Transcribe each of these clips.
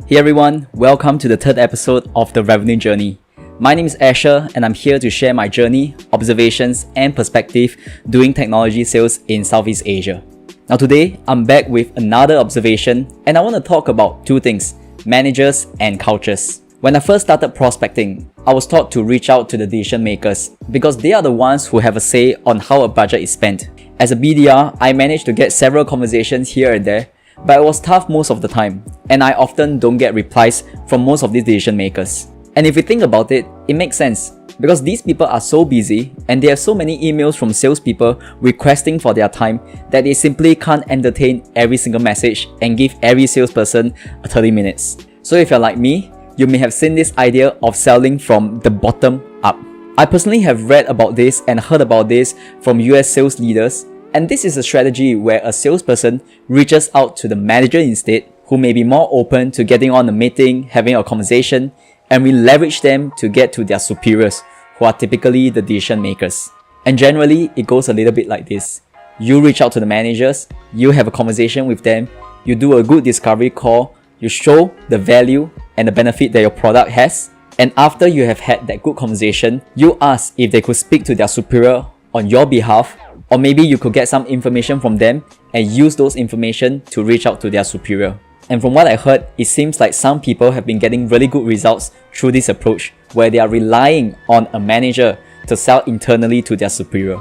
Hey everyone, welcome to the third episode of the Revenue Journey. My name is Asher and I'm here to share my journey, observations and perspective doing technology sales in Southeast Asia. Now today, I'm back with another observation and I want to talk about two things, managers and cultures. When I first started prospecting, I was taught to reach out to the decision makers because they are the ones who have a say on how a budget is spent. As a BDR, I managed to get several conversations here and there, but it was tough most of the time, and I often don't get replies from most of these decision makers. And if you think about it, it makes sense because these people are so busy and they have so many emails from salespeople requesting for their time that they simply can't entertain every single message and give every salesperson 30 minutes. So if you're like me, you may have seen this idea of selling from the bottom up. I personally have read about this and heard about this from US sales leaders, and this is a strategy where a salesperson reaches out to the manager instead, who may be more open to getting on a meeting, having a conversation, and we leverage them to get to their superiors, who are typically the decision makers. And generally, it goes a little bit like this. You reach out to the managers, you have a conversation with them, you do a good discovery call, you show the value and the benefit that your product has, and after you have had that good conversation, you ask if they could speak to their superior on your behalf, or maybe you could get some information from them and use those information to reach out to their superior. And from what I heard, it seems like some people have been getting really good results through this approach, where they are relying on a manager to sell internally to their superior.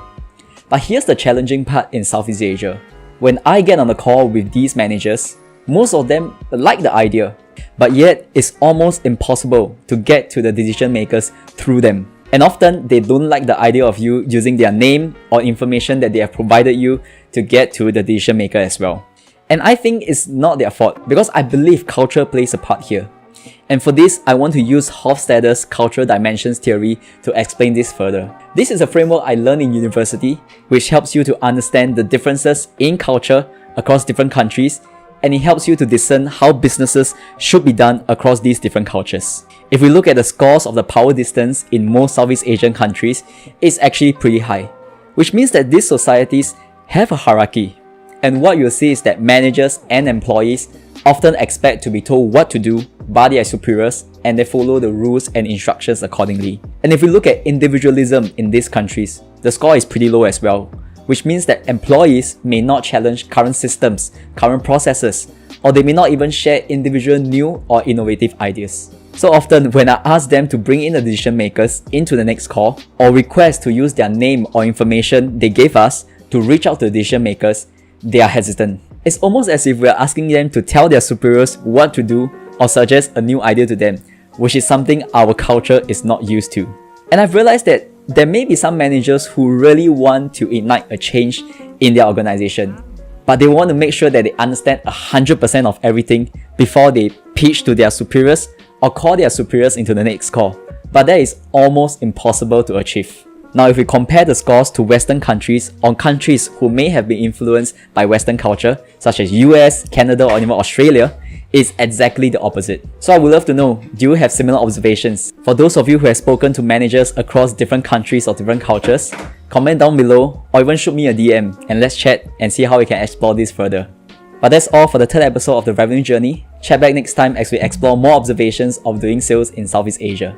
But here's the challenging part in Southeast Asia. When I get on a call with these managers, most of them like the idea, but yet it's almost impossible to get to the decision makers through them. And often they don't like the idea of you using their name or information that they have provided you to get to the decision maker as well. And I think it's not their fault because I believe culture plays a part here. And for this, I want to use Hofstadters' cultural dimensions theory to explain this further. This is a framework I learned in university, which helps you to understand the differences in culture across different countries, and it helps you to discern how businesses should be done across these different cultures. If we look at the scores of the power distance in most Southeast Asian countries, it's actually pretty high, which means that these societies have a hierarchy. And what you'll see is that managers and employees often expect to be told what to do by their superiors, and they follow the rules and instructions accordingly. And if we look at individualism in these countries, the score is pretty low as well, which means that employees may not challenge current systems, current processes, or they may not even share individual new or innovative ideas. So often, when I ask them to bring in the decision makers into the next call, or request to use their name or information they gave us to reach out to the decision makers, they are hesitant. It's almost as if we're asking them to tell their superiors what to do or suggest a new idea to them, which is something our culture is not used to. And I've realized that there may be some managers who really want to ignite a change in their organization, but they want to make sure that they understand 100% of everything before they pitch to their superiors or call their superiors into the next call. But that is almost impossible to achieve. Now, if we compare the scores to Western countries or countries who may have been influenced by Western culture, such as US, Canada, or even Australia, it's exactly the opposite. So I would love to know, do you have similar observations? For those of you who have spoken to managers across different countries or different cultures, comment down below or even shoot me a DM and let's chat and see how we can explore this further. But that's all for the third episode of the Revenue Journey. Chat back next time as we explore more observations of doing sales in Southeast Asia.